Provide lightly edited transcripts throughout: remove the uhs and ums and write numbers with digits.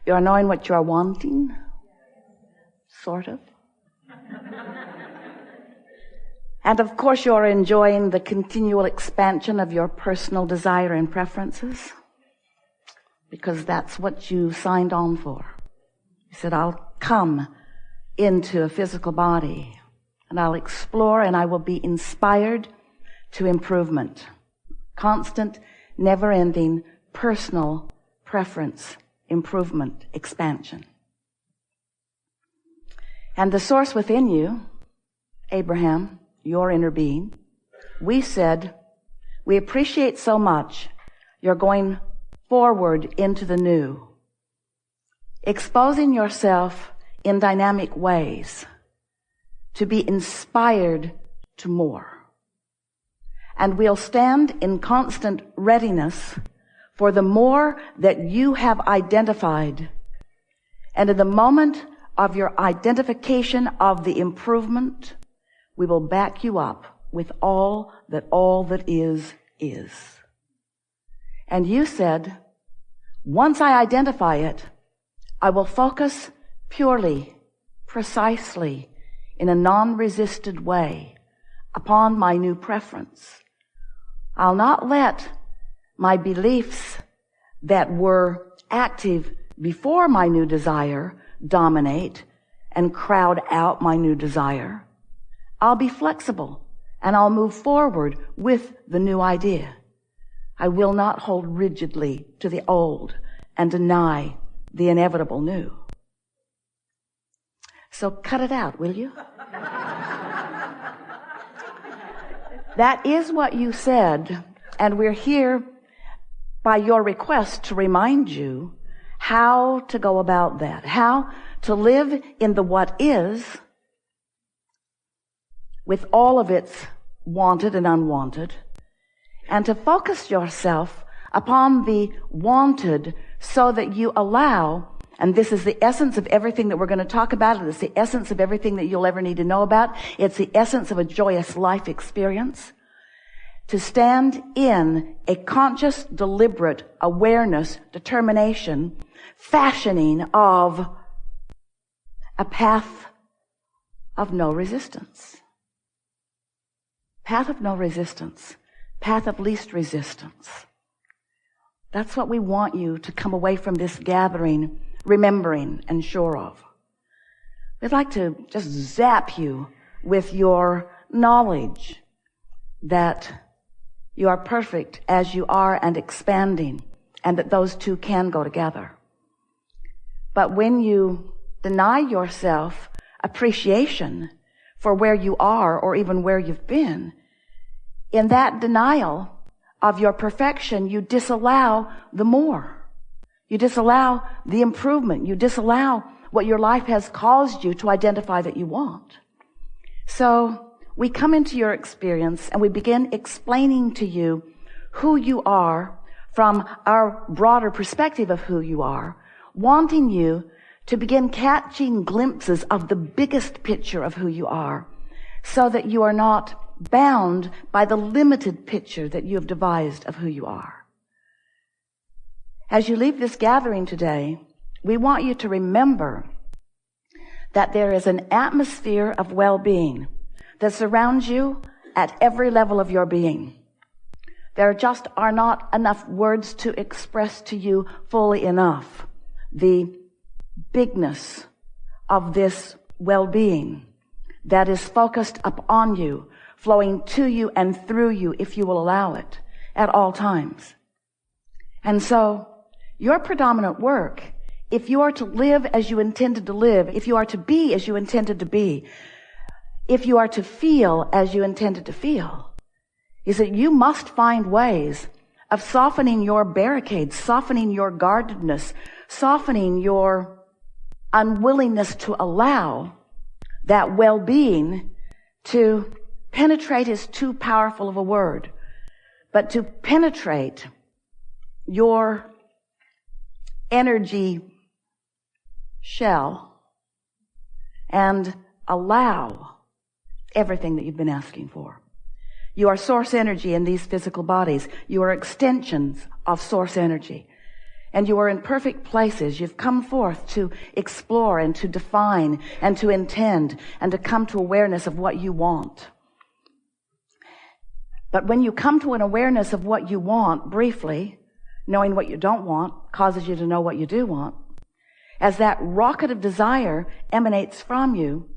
You are knowing what you are wanting, sort of. And of course you're enjoying the continual expansion of your personal desire and preferences, because that's what you signed on for. You said, I'll come into a physical body and I'll explore and I will be inspired to improvement. Constant, never-ending, personal preference, improvement, expansion. And the source within you, Abraham, your inner being, we said, we appreciate so much you're going forward into the new, exposing yourself in dynamic ways to be inspired to more. And we'll stand in constant readiness for the more that you have identified. And in the moment of your identification of the improvement, we will back you up with all that is. And you said, once I identify it, I will focus purely, precisely, in a non-resisted way upon my new preference. I'll not let my beliefs that were active before my new desire dominate and crowd out my new desire. I'll be flexible and I'll move forward with the new idea. I will not hold rigidly to the old and deny the inevitable new. So cut it out, will you? That is what you said, and we're here by your request to remind you how to go about that, how to live in the what is with all of its wanted and unwanted, and to focus yourself upon the wanted so that you allow, and this is the essence of everything that we're going to talk about, and it's the essence of everything that you'll ever need to know about. It's the essence of a joyous life experience. To stand in a conscious, deliberate awareness, determination, fashioning of a path of no resistance. Path of no resistance. Path of least resistance. That's what we want you to come away from this gathering remembering and sure of. We'd like to just zap you with your knowledge that you are perfect as you are and expanding, and that those two can go together. But when you deny yourself appreciation for where you are or even where you've been, in that denial of your perfection, you disallow the more. You disallow the improvement. You disallow what your life has caused you to identify that you want. So we come into your experience and we begin explaining to you who you are from our broader perspective of who you are, wanting you to begin catching glimpses of the biggest picture of who you are, so that you are not bound by the limited picture that you have devised of who you are. As you leave this gathering today, we want you to remember that there is an atmosphere of well-being that surrounds you at every level of your being. There just are not enough words to express to you fully enough the bigness of this well-being that is focused upon you, flowing to you and through you, if you will allow it, at all times. And so, your predominant work, if you are to live as you intended to live, if you are to be as you intended to be, if you are to feel as you intended to feel, is that you must find ways of softening your barricades, softening your guardedness, softening your unwillingness to allow that well-being to penetrate is too powerful of a word, but to penetrate your energy shell and allow everything that you've been asking for. You are source energy in these physical bodies. You are extensions of source energy. and you are in perfect places. You've come forth to explore and to define and to intend and to come to awareness of what you want. But when you come to an awareness of what you want briefly, knowing what you don't want causes you to know what you do want. As that rocket of desire emanates from you,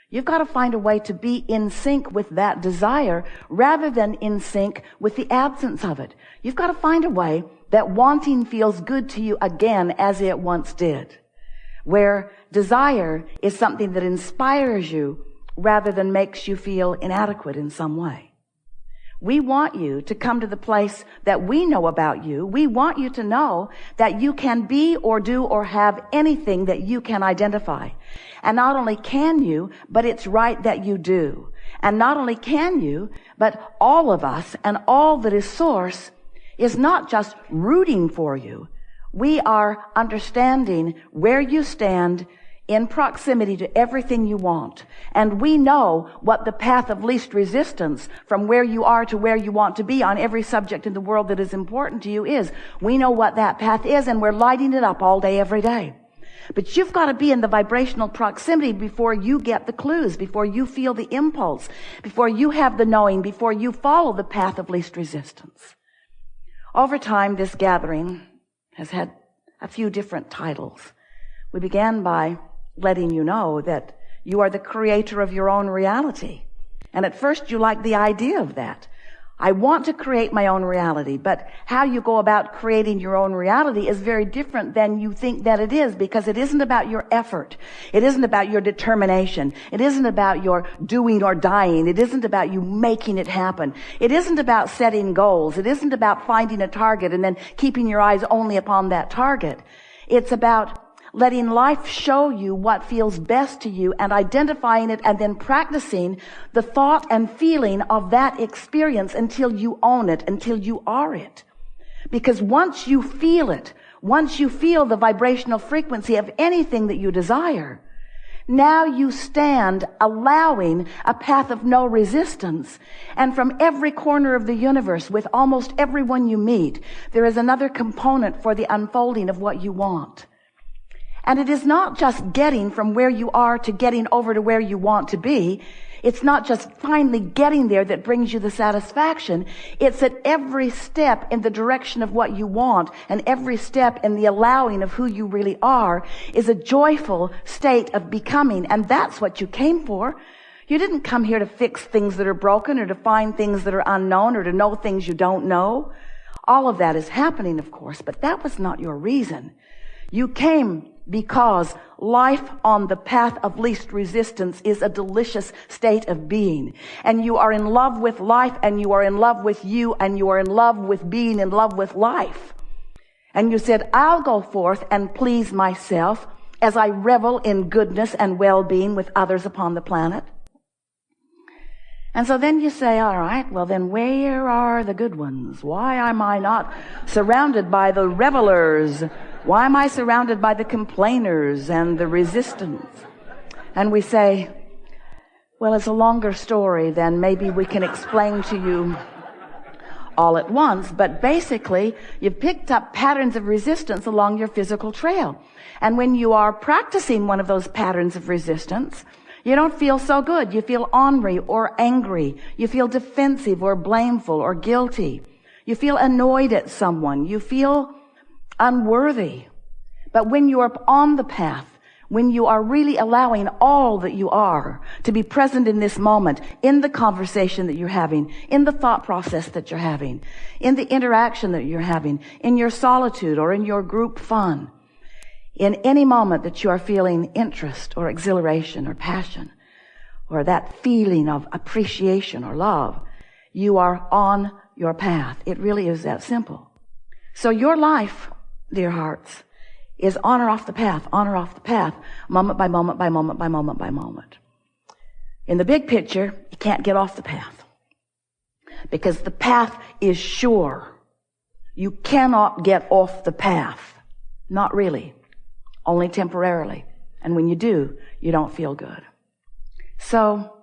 you've got to find a way to be in sync with that desire rather than in sync with the absence of it. You've got to find a way that wanting feels good to you again as it once did, where desire is something that inspires you rather than makes you feel inadequate in some way. We want you to come to the place that we know about you. We want you to know that you can be or do or have anything that you can identify. And not only can you, but it's right that you do. And not only can you, but all of us and all that is source is not just rooting for you. We are understanding where you stand in proximity to everything you want. And we know what the path of least resistance from where you are to where you want to be on every subject in the world that is important to you is. We know what that path is, and we're lighting it up all day, every day. But you've got to be in the vibrational proximity before you get the clues, before you feel the impulse, before you have the knowing, before you follow the path of least resistance. Over time, this gathering has had a few different titles. We began by letting you know that you are the creator of your own reality. And at first you liked the idea of that. I want to create my own reality, but how you go about creating your own reality is very different than you think that it is, because it isn't about your effort. It isn't about your determination. It isn't about your doing or dying. It isn't about you making it happen. It isn't about setting goals. It isn't about finding a target and then keeping your eyes only upon that target. It's about letting life show you what feels best to you and identifying it and then practicing the thought and feeling of that experience until you own it, until you are it. Because once you feel it, once you feel the vibrational frequency of anything that you desire, now you stand allowing a path of no resistance. And from every corner of the universe, with almost everyone you meet, there is another component for the unfolding of what you want. And it is not just getting from where you are to getting over to where you want to be. It's not just finally getting there that brings you the satisfaction. It's at every step in the direction of what you want, and every step in the allowing of who you really are is a joyful state of becoming. And that's what you came for. You didn't come here to fix things that are broken or to find things that are unknown or to know things you don't know. All of that is happening, of course, but that was not your reason. You came because life on the path of least resistance is a delicious state of being. And you are in love with life, and you are in love with you, and you are in love with being in love with life. And you said, I'll go forth and please myself as I revel in goodness and well-being with others upon the planet. And so then you say, all right, well then where are the good ones? Why am I not surrounded by the revelers? Why am I surrounded by the complainers and the resistance? And we say, well, it's a longer story than maybe we can explain to you all at once, but basically you've picked up patterns of resistance along your physical trail. And when you are practicing one of those patterns of resistance, you don't feel so good. You feel ornery or angry. You feel defensive or blameful or guilty. You feel annoyed at someone. You feel unworthy. But when you are on the path, when you are really allowing all that you are to be present in this moment, in the conversation that you're having, in the thought process that you're having, in the interaction that you're having, in your solitude or in your group fun, in any moment that you are feeling interest or exhilaration or passion or that feeling of appreciation or love, you are on your path. It really is that simple. So your life, dear hearts, is on or off the path, moment by moment by moment by moment by moment. In the big picture, you can't get off the path because the path is sure. You cannot get off the path. Not really. Only temporarily. And when you do, you don't feel good. So,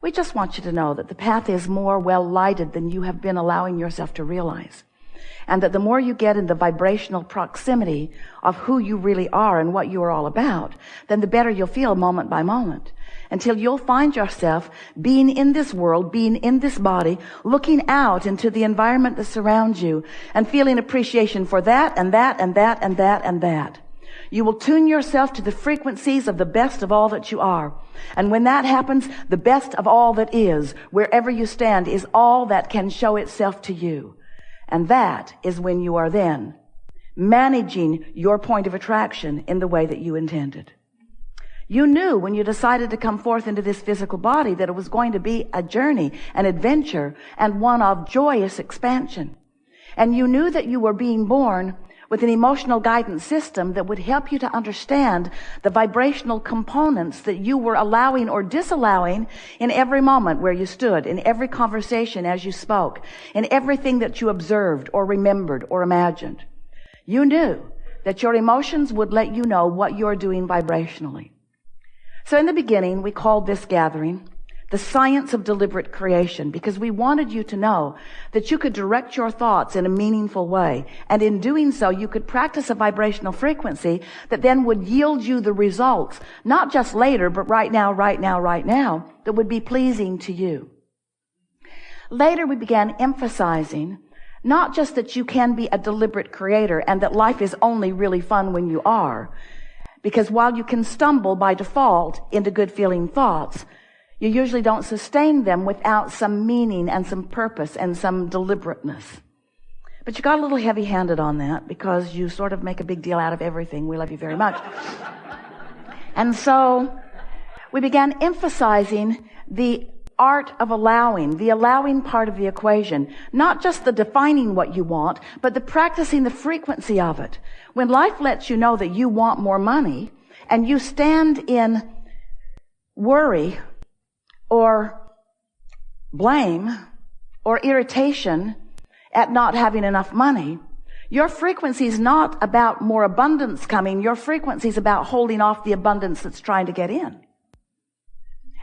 we just want you to know that the path is more well lighted than you have been allowing yourself to realize. And that the more you get in the vibrational proximity of who you really are and what you are all about, then the better you'll feel moment by moment. Until you'll find yourself being in this world, being in this body, looking out into the environment that surrounds you and feeling appreciation for that and that and that and that and that. You will tune yourself to the frequencies of the best of all that you are. And when that happens, the best of all that is, wherever you stand, is all that can show itself to you. And that is when you are then managing your point of attraction in the way that you intended. You knew when you decided to come forth into this physical body that it was going to be a journey, an adventure, and one of joyous expansion. And you knew that you were being born with an emotional guidance system that would help you to understand the vibrational components that you were allowing or disallowing in every moment where you stood, in every conversation as you spoke, in everything that you observed or remembered or imagined. You knew that your emotions would let you know what you're doing vibrationally. So in the beginning, we called this gathering the science of deliberate creation, because we wanted you to know that you could direct your thoughts in a meaningful way. And in doing so, you could practice a vibrational frequency that then would yield you the results, not just later, but right now, that would be pleasing to you. Later, we began emphasizing not just that you can be a deliberate creator and that life is only really fun when you are, because while you can stumble by default into good feeling thoughts, you usually don't sustain them without some meaning and some purpose and some deliberateness. But you got a little heavy-handed on that because you sort of make a big deal out of everything. We love you very much. And so we began emphasizing the art of allowing, the allowing part of the equation. Not just the defining what you want, but the practicing the frequency of it. When life lets you know that you want more money and you stand in worry or blame or irritation at not having enough money, your frequency is not about more abundance coming. Your frequency is about holding off the abundance that's trying to get in.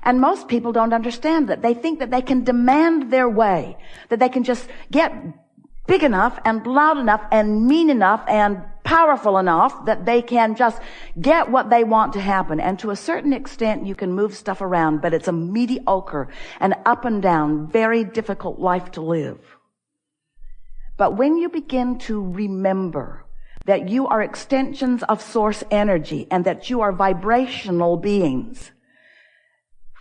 And most people don't understand that. They think that they can demand their way, that they can just get big enough and loud enough and mean enough and powerful enough that they can just get what they want to happen. And to a certain extent, you can move stuff around, but it's a mediocre and up and down, very difficult life to live. But when you begin to remember that you are extensions of source energy and that you are vibrational beings,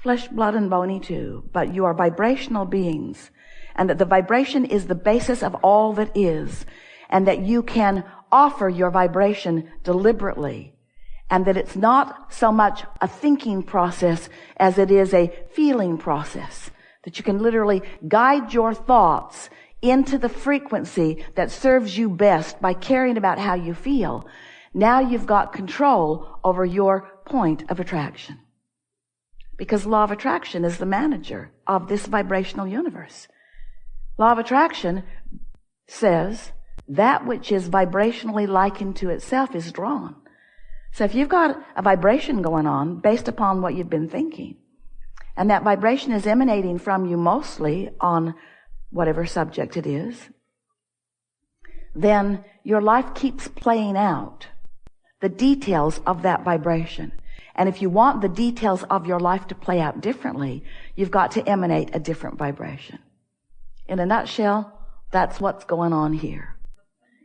flesh, blood, and bony too, but you are vibrational beings, and that the vibration is the basis of all that is, and that you can offer your vibration deliberately, and that it's not so much a thinking process as it is a feeling process, that you can literally guide your thoughts into the frequency that serves you best by caring about how you feel. Now you've got control over your point of attraction. Because law of attraction is the manager of this vibrational universe. Law of attraction says that which is vibrationally likened to itself is drawn. So if you've got a vibration going on based upon what you've been thinking, and that vibration is emanating from you mostly on whatever subject it is, then your life keeps playing out the details of that vibration. And if you want the details of your life to play out differently, you've got to emanate a different vibration. In a nutshell, that's what's going on here.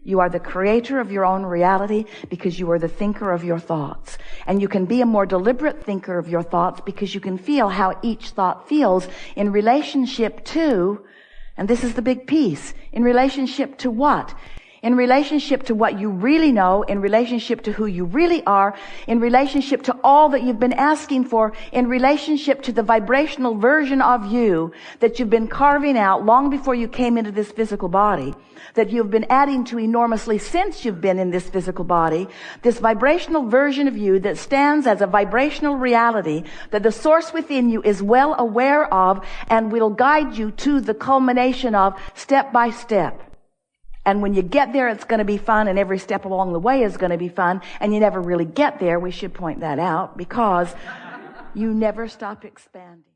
You are the creator of your own reality because you are the thinker of your thoughts. And you can be a more deliberate thinker of your thoughts because you can feel how each thought feels in relationship to, and this is the big piece, in relationship to what? In relationship to what you really know, in relationship to who you really are, in relationship to all that you've been asking for, in relationship to the vibrational version of you that you've been carving out long before you came into this physical body, that you've been adding to enormously since you've been in this physical body, this vibrational version of you that stands as a vibrational reality that the source within you is well aware of and will guide you to the culmination of step by step. And when you get there, it's going to be fun, and every step along the way is going to be fun, and you never really get there. We should point that out because you never stop expanding.